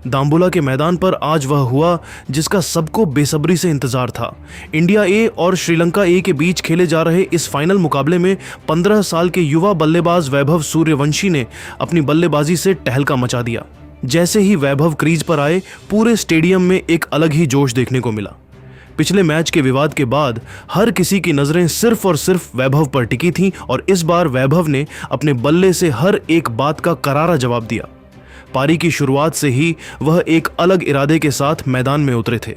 दाम्बुला के मैदान पर आज वह हुआ जिसका सबको बेसब्री से इंतजार था। इंडिया ए और श्रीलंका ए के बीच खेले जा रहे इस फाइनल मुकाबले में 15 साल के युवा बल्लेबाज वैभव सूर्यवंशी ने अपनी बल्लेबाजी से टहलका मचा दिया। जैसे ही वैभव क्रीज पर आए, पूरे स्टेडियम में एक अलग ही जोश देखने को मिला। पिछले मैच के विवाद के बाद हर किसी की नजरें सिर्फ और सिर्फ वैभव पर टिकी थीं और इस बार वैभव ने अपने बल्ले से हर एक बात का करारा जवाब दिया। पारी की शुरुआत से ही वह एक अलग इरादे के साथ मैदान में उतरे थे।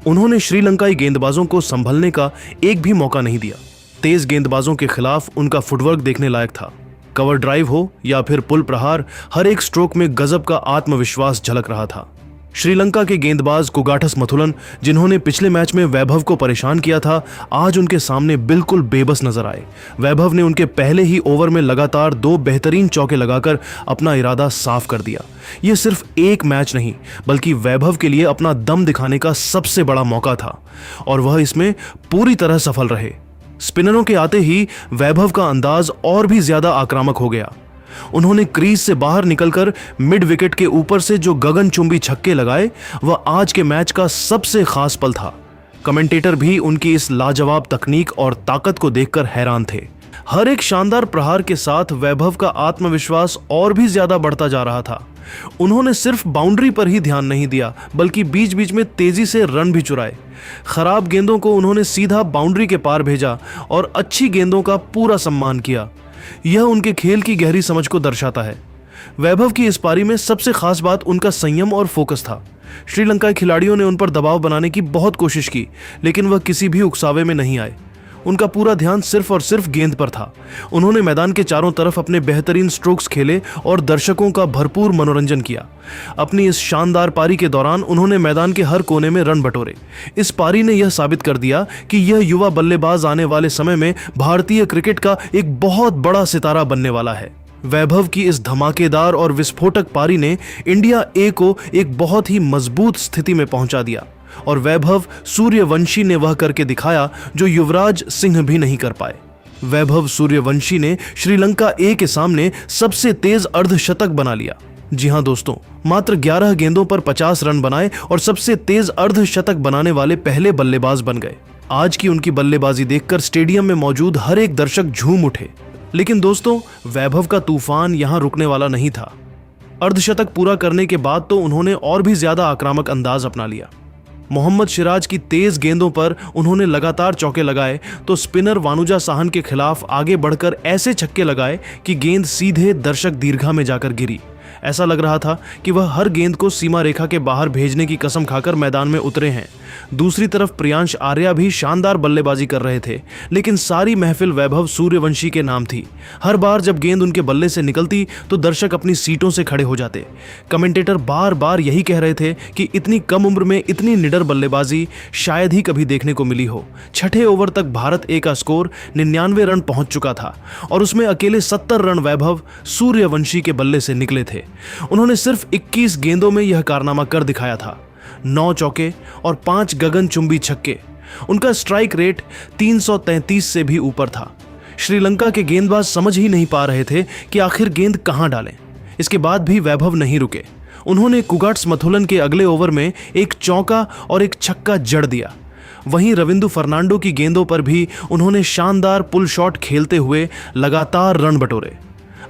उन्होंने श्रीलंकाई गेंदबाजों को संभलने का एक भी मौका नहीं दिया। तेज गेंदबाजों के खिलाफ उनका फुटवर्क देखने लायक था। कवर ड्राइव हो या फिर पुल प्रहार, हर एक स्ट्रोक में गजब का आत्मविश्वास झलक रहा था। श्रीलंका के गेंदबाज कुगाटस मथुलन, जिन्होंने पिछले मैच में वैभव को परेशान किया था, आज उनके सामने बिल्कुल बेबस नजर आए। वैभव ने उनके पहले ही ओवर में लगातार 2 बेहतरीन चौके लगाकर अपना इरादा साफ कर दिया। यह सिर्फ एक मैच नहीं, बल्कि वैभव के लिए अपना दम दिखाने का सबसे बड़ा मौका था और वह इसमें पूरी तरह सफल रहे। स्पिनरों के आते ही वैभव का अंदाज और भी ज्यादा आक्रामक हो गया। उन्होंने क्रीज से बाहर निकलकर मिड विकेट के ऊपर से जो गगनचुंबी छक्के लगाए, वह आज के मैच का सबसे खास पल था। कमेंटेटर भी उनकी इस लाजवाब तकनीक और ताकत को देखकर हैरान थे। हर एक शानदार प्रहार के साथ वैभव का आत्मविश्वास और भी ज्यादा बढ़ता जा रहा था। उन्होंने सिर्फ बाउंड्री पर ही ध्यान नहीं दिया, बल्कि बीच बीच में तेजी से रन भी चुराए। खराब गेंदों को उन्होंने सीधा बाउंड्री के पार भेजा और अच्छी गेंदों का पूरा सम्मान किया। यह उनके खेल की गहरी समझ को दर्शाता है। वैभव की इस पारी में सबसे खास बात उनका संयम और फोकस था। श्रीलंका के खिलाड़ियों ने उन पर दबाव बनाने की बहुत कोशिश की, लेकिन वह किसी भी उकसावे में नहीं आए। उनका पूरा ध्यान सिर्फ और सिर्फ गेंद पर था। उन्होंने मैदान के चारों तरफ अपने बेहतरीन स्ट्रोक्स खेले और दर्शकों का भरपूर मनोरंजन किया। अपनी इस शानदार पारी के दौरान उन्होंने मैदान के हर कोने में रन बटोरे। इस पारी ने यह साबित कर दिया कि यह युवा बल्लेबाज आने वाले समय में भारतीय क्रिकेट का एक बहुत बड़ा सितारा बनने वाला है। वैभव की इस धमाकेदार और विस्फोटक पारी ने इंडिया ए को एक बहुत ही मजबूत स्थिति में पहुंचा दिया और वैभव सूर्यवंशी ने वह करके दिखाया जो युवराज सिंह भी नहीं कर पाए। वैभव सूर्यवंशी ने श्रीलंका ए के सामने सबसे तेज अर्धशतक बना लिया। जी हां दोस्तों, मात्र 11 गेंदों पर 50 रन बनाए और सबसे तेज अर्धशतक बनाने वाले पहले बल्लेबाज बन गए। आज की उनकी बल्लेबाजी देखकर स्टेडियम में मौजूद हर एक दर्शक झूम उठे। लेकिन दोस्तों, वैभव का तूफान यहां रुकने वाला नहीं था। अर्धशतक पूरा करने के बाद तो उन्होंने और भी ज्यादा आक्रामक अंदाज अपना लिया। मोहम्मद सिराज की तेज गेंदों पर उन्होंने लगातार चौके लगाए तो स्पिनर वानुजा साहन के खिलाफ आगे बढ़कर ऐसे छक्के लगाए कि गेंद सीधे दर्शक दीर्घा में जाकर गिरी। ऐसा लग रहा था कि वह हर गेंद को सीमा रेखा के बाहर भेजने की कसम खाकर मैदान में उतरे हैं। दूसरी तरफ प्रियांश आर्या भी शानदार बल्लेबाजी कर रहे थे, लेकिन सारी महफिल वैभव सूर्यवंशी के नाम थी। हर बार जब गेंद उनके बल्ले से निकलती तो दर्शक अपनी सीटों से खड़े हो जाते। कमेंटेटर बार बार यही कह रहे थे कि इतनी कम उम्र में इतनी निडर बल्लेबाजी शायद ही कभी देखने को मिली हो। छठे ओवर तक भारत ए का स्कोर 99 रन पहुंच चुका था और उसमें अकेले 70 रन वैभव सूर्यवंशी के बल्ले से निकले थे। उन्होंने सिर्फ 21 गेंदों में यह कारनामा कर दिखाया था। 9 चौके और 5 गगनचुंबी छक्के। उनका स्ट्राइक रेट 333 से भी ऊपर था। श्रीलंका के गेंदबाज समझ ही नहीं पा रहे थे कि आखिर गेंद कहां डालें। इसके बाद भी वैभव नहीं रुके। उन्होंने कुगाटस मथुलन के अगले ओवर में एक चौका और एक छक्का जड़ दिया। वहीं रविंदु फर्नांडो की गेंदों पर भी उन्होंने शानदार पुल शॉट खेलते हुए लगातार रन बटोरे।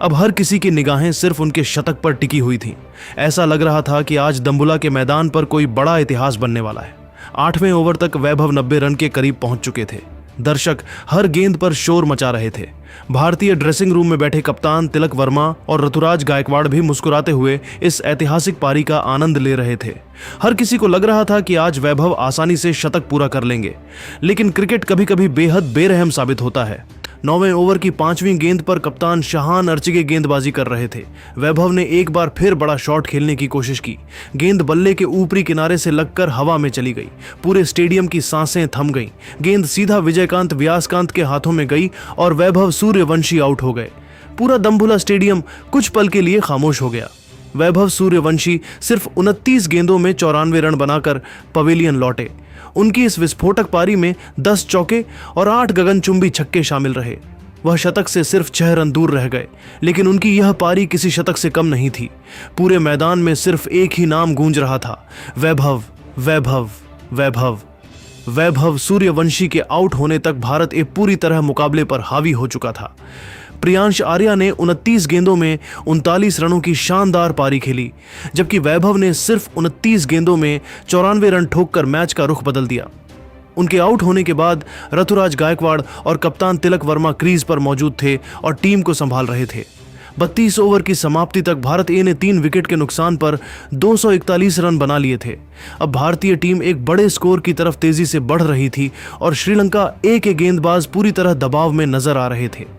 अब हर किसी की निगाहें सिर्फ उनके शतक पर टिकी हुई थीं। ऐसा लग रहा था कि आज दम्बुला के मैदान पर कोई बड़ा इतिहास बनने वाला है। 8वें ओवर तक वैभव 90 रन के करीब पहुंच चुके थे। दर्शक हर गेंद पर शोर मचा रहे थे। भारतीय ड्रेसिंग रूम में बैठे कप्तान तिलक वर्मा और ऋतुराज गायकवाड़ भी मुस्कुराते हुए इस ऐतिहासिक पारी का आनंद ले रहे थे। हर किसी को लग रहा था कि आज वैभव आसानी से शतक पूरा कर लेंगे, लेकिन क्रिकेट कभी कभी बेहद बेरहम साबित होता है। 9वें ओवर की 5वीं गेंद पर कप्तान शाहान अर्चिगे गेंदबाजी कर रहे थे। वैभव ने एक बार फिर बड़ा शॉट खेलने की कोशिश की। गेंद बल्ले के ऊपरी किनारे से लगकर हवा में चली गई। पूरे स्टेडियम की सांसें थम गईं। गेंद सीधा विजयकांत व्यासकांत के हाथों में गई और वैभव सूर्यवंशी आउट हो गए। पूरा दम्बुला स्टेडियम कुछ पल के लिए खामोश हो गया। वैभव सूर्यवंशी सिर्फ 29 गेंदों में 94 रन बनाकर पवेलियन लौटे। उनकी इस विस्फोटक पारी में 10 चौके और 8 गगनचुंबी छक्के शामिल रहे। वह शतक से सिर्फ 6 रन दूर रह गए, लेकिन उनकी यह पारी किसी शतक से कम नहीं थी। पूरे मैदान में सिर्फ एक ही नाम गूंज रहा था, वैभव वैभव वैभव। वैभव सूर्यवंशी के आउट होने तक भारत एक पूरी तरह मुकाबले पर हावी हो चुका था। प्रियांश आर्या ने 29 गेंदों में 39 रनों की शानदार पारी खेली, जबकि वैभव ने सिर्फ 29 गेंदों में 94 रन ठोककर मैच का रुख बदल दिया। उनके आउट होने के बाद ऋतुराज गायकवाड़ और कप्तान तिलक वर्मा क्रीज पर मौजूद थे और टीम को संभाल रहे थे। 32 ओवर की समाप्ति तक भारत ए ने 3 विकेट के नुकसान पर 241 रन बना लिए थे। अब भारतीय टीम एक बड़े स्कोर की तरफ तेजी से बढ़ रही थी और श्रीलंका ए के गेंदबाज पूरी तरह दबाव में नजर आ रहे थे।